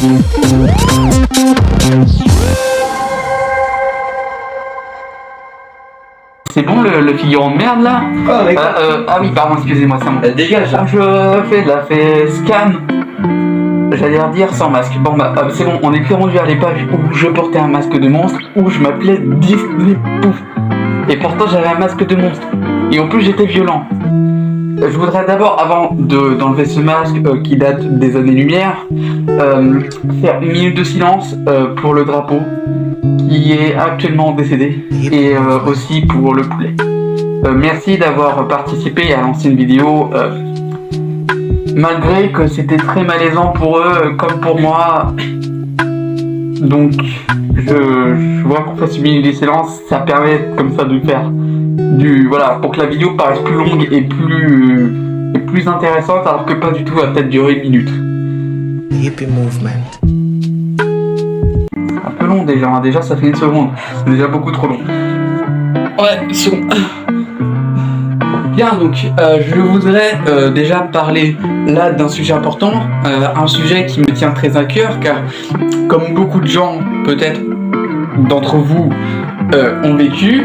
C'est bon le figurant de merde là? Ah oui, pardon, excusez-moi, ça monte. Dégage. Je fais de la facecam. J'allais redire sans masque. Bon bah c'est bon, on est plus rendu à l'époque où je portais un masque de monstre, où je m'appelais Disney Pouf. Et pourtant j'avais un masque de monstre. Et en plus j'étais violent. Je voudrais d'abord, avant d'enlever ce masque qui date des années-lumière, faire une minute de silence pour le drapeau qui est actuellement décédé et aussi pour le poulet. Merci d'avoir participé à l'ancienne vidéo, malgré que c'était très malaisant pour eux comme pour moi. Donc je vois qu'on fasse une minute de silence, ça permet comme ça de faire voilà, pour que la vidéo paraisse plus longue et plus intéressante, alors que pas du tout, elle va peut-être durer une minute. Hippie movement. Un peu long déjà, hein. Déjà ça fait une seconde, c'est déjà beaucoup trop long. Ouais, une seconde. Bien, donc je voudrais déjà parler là d'un sujet important, un sujet qui me tient très à cœur, car comme beaucoup de gens, peut-être d'entre vous, ont vécu,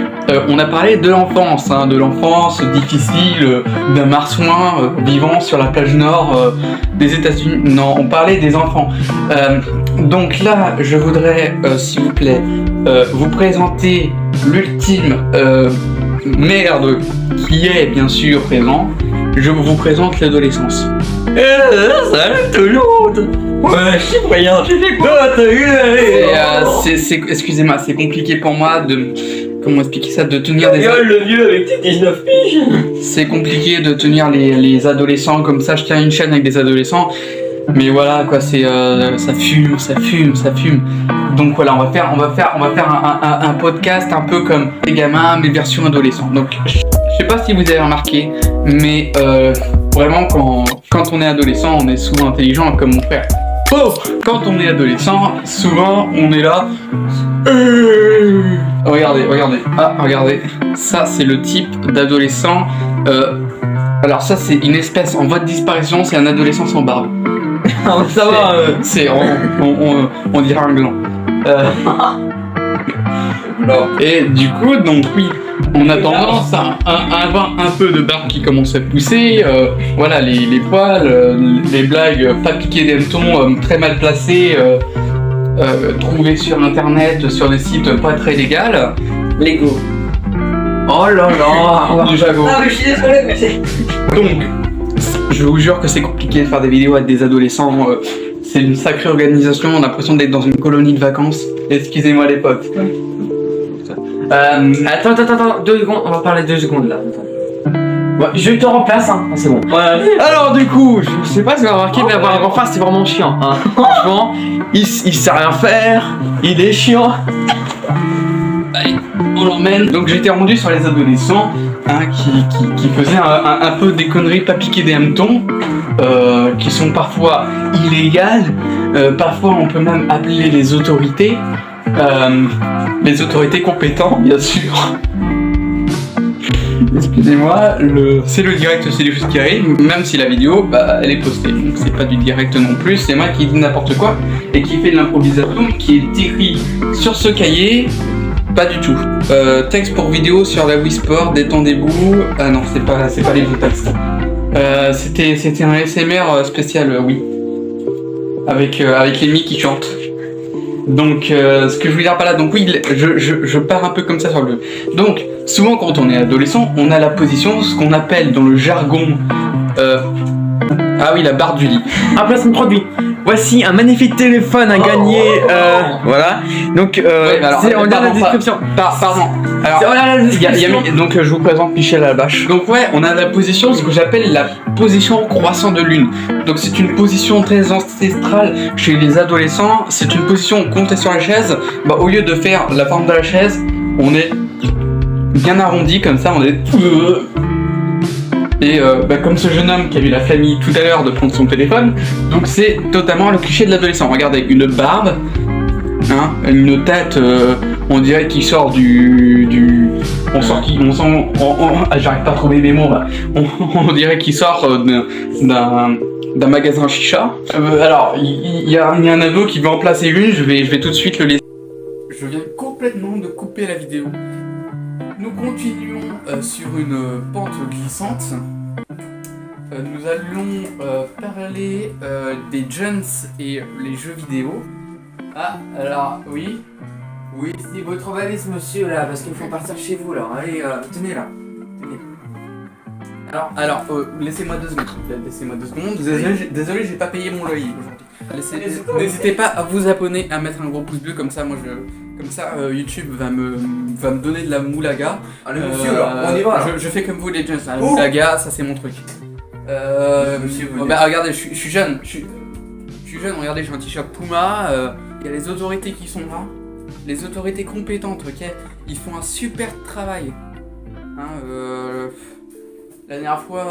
on a parlé de l'enfance, hein, de l'enfance difficile d'un marsouin vivant sur la plage nord des États-Unis. Non, on parlait des enfants. Donc là, je voudrais, s'il vous plaît, vous présenter l'ultime merde qui est bien sûr présent. Je vous présente l'adolescence. Salut tout le monde. Ouais, je suis moyen, tu fais quoi? Excusez-moi, c'est compliqué pour moi de... Comment expliquer ça? De tenir des... le vieux avec tes 19 piges. C'est compliqué de tenir les adolescents comme ça. Je tiens une chaîne avec des adolescents. Mais voilà quoi, c'est... ça fume. Donc voilà, on va faire un podcast un peu comme les gamins, mais version adolescent. Donc je sais pas si vous avez remarqué, mais vraiment quand on est adolescent, on est souvent intelligent comme mon frère. Oh, quand on est adolescent, souvent on est là. Regardez. Ah, regardez. Ça, c'est le type d'adolescent. Alors ça, c'est une espèce en voie de disparition. C'est un adolescent sans barbe. Ça va. C'est on dirait un gland. Et du coup, donc oui, on a tendance à avoir un peu de barbe qui commence à pousser, voilà, les poils, les blagues pas piquées d'hannetons, très mal placées, trouvées sur internet, sur des sites pas très légaux. Lego. Oh là là, du jago. Ah mais je suis désolé, mais c'est... Donc, je vous jure que c'est compliqué de faire des vidéos avec des adolescents. C'est une sacrée organisation, on a l'impression d'être dans une colonie de vacances. Excusez-moi les potes. Attends, 2 secondes, on va parler 2 secondes là. Ouais, je te remplace, hein, c'est bon. Ouais. Alors du coup, je sais pas si vous avez remarqué, mais avoir un grand frère c'est vraiment chiant. Hein. Franchement, il sait rien faire, il est chiant. Allez, on l'emmène. Donc j'étais rendu sur les adolescents hein, qui faisaient un peu des conneries pas piquées des hannetons, qui sont parfois illégales, parfois on peut même appeler les autorités compétentes bien sûr. Excusez-moi, c'est le direct, c'est des choses qui arrivent, même si la vidéo, elle est postée, donc c'est pas du direct non plus, c'est moi qui dis n'importe quoi, et qui fait de l'improvisation, qui est écrit sur ce cahier, pas du tout. Texte pour vidéo sur la Wii Sport, détendez-vous, ah non, c'est pas les bons textes. C'était un ASMR spécial, oui, avec Amy qui chante. Donc, ce que je voulais dire par là, donc oui, je pars un peu comme ça sur le... Donc, souvent quand on est adolescent, on a la position, ce qu'on appelle dans le jargon... Ah oui, la barre du lit. Un placement de produit. Voici un magnifique téléphone à gagner. Voilà. Donc, ouais, alors, c'est en lien dans la description. Pardon. Alors, donc, je vous présente Michel Albache. Donc, ouais, on a la position, ce que j'appelle la position croissant de lune. Donc, c'est une position très ancestrale chez les adolescents. C'est une position où on compte sur la chaise. Au lieu de faire la forme de la chaise, on est bien arrondi comme ça, on est... Et comme ce jeune homme qui a eu la famille tout à l'heure de prendre son téléphone, donc c'est totalement le cliché de l'adolescent. Regardez, une barbe, hein, une tête, on dirait qu'il sort j'arrive pas à trouver mes mots là. On dirait qu'il sort d'un magasin chicha. Alors, il y a un ado qui veut en placer une, je vais tout de suite le laisser. Je viens complètement de couper la vidéo. Nous continuons sur une pente glissante. Nous allons parler des jeunes et les jeux vidéo. Ah, alors, oui. Oui, c'est votre valise, monsieur, là, parce qu'il faut partir chez vous, là. Allez, tenez, là. Tenez. Alors, laissez-moi 2 secondes. Laissez-moi 2 secondes. Désolé, j'ai pas payé mon loyer aujourd'hui. N'hésitez pas à vous abonner, à mettre un gros pouce bleu, comme ça, YouTube va me donner de la moulaga. Allez, monsieur, là, on y va, là. Je fais comme vous, les jeunes. La moulaga, ça c'est mon truc. Monsieur, vous regardez, je suis jeune. Je suis jeune, regardez, j'ai un t-shirt Puma. Il y a les autorités qui sont là. Les autorités compétentes, ok. Ils font un super travail. Hein, la dernière fois,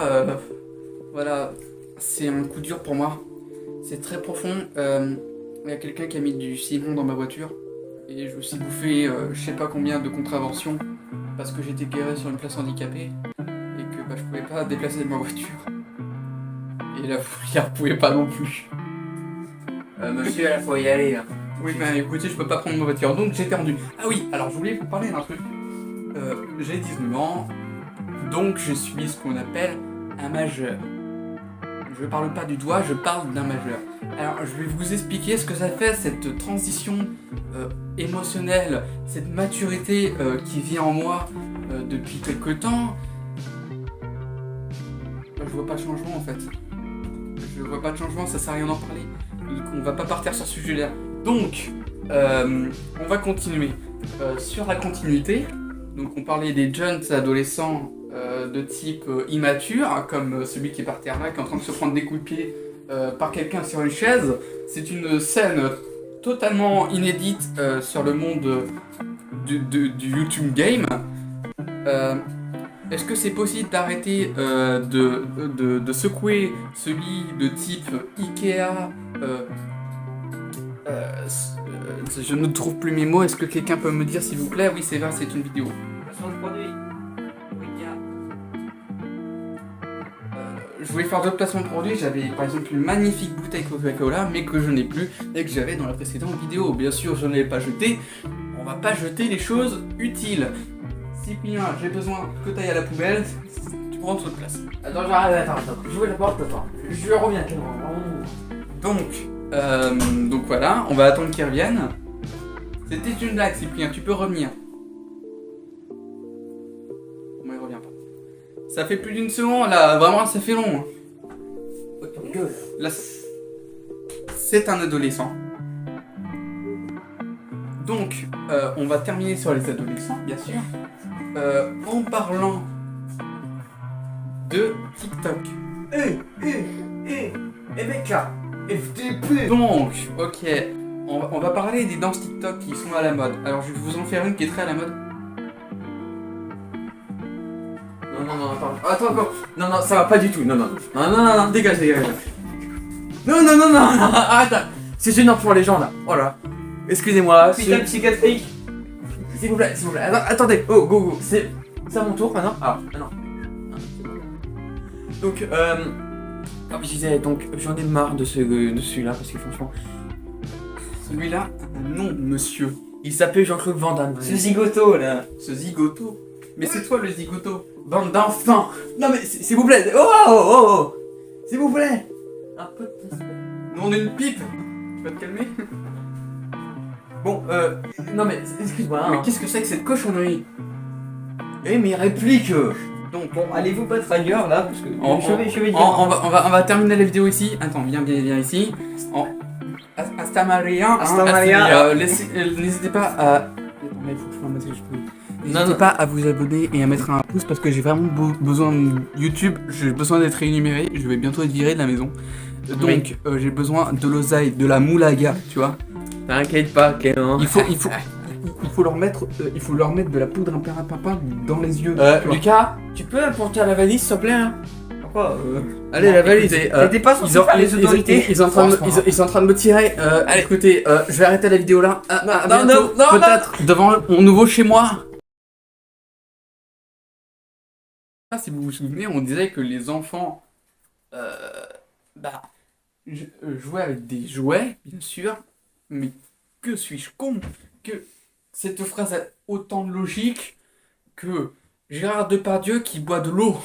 voilà, c'est un coup dur pour moi. C'est très profond. Il y a quelqu'un qui a mis du ciment dans ma voiture. Et je me suis bouffé je sais pas combien de contraventions. Parce que j'étais garé sur une place handicapée. Et que je pouvais pas déplacer ma voiture. Et la fourrière pouvait pas non plus. monsieur, il faut y aller, là. Oui, bah écoutez, je peux pas prendre ma voiture, donc j'ai perdu. Ah oui, alors je voulais vous parler d'un truc. J'ai 19 ans, donc je suis ce qu'on appelle un majeur. Je parle pas du doigt, je parle d'un majeur. Alors je vais vous expliquer ce que ça fait, cette transition émotionnelle, cette maturité qui vient en moi depuis quelque temps. Je vois pas de changement en fait. Je vois pas de changement, ça sert à rien d'en parler. Donc on va pas partir sur ce sujet-là. Donc, on va continuer sur la continuité. Donc, on parlait des jeunes adolescents de type immature, comme celui qui est par terre là, qui est en train de se prendre des coups de pied par quelqu'un sur une chaise. C'est une scène totalement inédite sur le monde du YouTube game. Est-ce que c'est possible d'arrêter de secouer celui de type Ikea je ne trouve plus mes mots, est-ce que quelqu'un peut me dire s'il vous plaît? Oui, c'est vrai, c'est une vidéo. Je voulais faire d'autres placements de produits, j'avais par exemple une magnifique bouteille Coca-Cola, mais que je n'ai plus et que j'avais dans la précédente vidéo. Bien sûr, je ne l'ai pas jeté, on va pas jeter les choses utiles. Cyprien, j'ai besoin que tu ailles à la poubelle, tu prends toute place. Attends, attends, j'ouvre la porte, attends. Je reviens, Donc voilà, on va attendre qu'il revienne. C'était une blague, Cyprien, tu peux revenir. Moi, il revient pas. Ça fait plus d'une seconde là, vraiment, ça fait long. Là, c'est un adolescent. Donc, on va terminer sur les adolescents, bien sûr. En parlant de TikTok. mec là, FTP. Donc, ok, on va parler des danses TikTok qui sont à la mode. Alors, je vais vous en faire une qui est très à la mode. Non, attends, non, ça va pas du tout, non, dégage. Non, arrête, c'est gênant pour les gens là, voilà. Excusez-moi, Hôpital psychiatrique. s'il vous plaît, attendez, oh, go, c'est à mon tour maintenant. Ah, non. Donc, comme je disais, donc j'en ai marre de celui-là parce que franchement, Celui-là, non, monsieur. il s'appelle Jean-Claude Van Damme. Ce zigoto là. Ce zigoto. Mais c'est toi le zigoto. Bande d'enfants. Non mais s'il vous plaît, oh, s'il vous plaît. Un peu de respect. Nous, on est une pipe. Tu vas te calmer? Bon, non mais excuse-moi. Mais qu'est-ce que c'est que cette cochonnerie? Mes répliques. Donc, Bon, allez-vous battre ailleurs là parce que je vais dire. on va terminer la vidéo ici. Attends, viens ici. Hasta Maria. Hasta Maria. N'hésitez pas à. Attends, mais il faut que je fasse un message. N'hésitez pas à vous abonner et à mettre un pouce parce que j'ai vraiment besoin de YouTube. J'ai besoin d'être rémunéré. Je vais bientôt être viré de la maison. Donc, j'ai besoin de l'oseille, de la moulaga, tu vois. T'inquiète pas, Clément. Il faut leur mettre de la poudre impérimpapa dans les yeux. Lucas, tu peux apporter la valise s'il te plaît hein? Pourquoi Allez, la valise. T'étais pas censé faire les autorités. Ils sont en train de me tirer. Allez, écoutez, je vais arrêter la vidéo là. Non, Peut-être devant mon nouveau chez moi. Si vous vous souvenez, on disait que les enfants, jouer avec des jouets, bien sûr, mais que suis-je con que cette phrase a autant de logique que Gérard Depardieu qui boit de l'eau.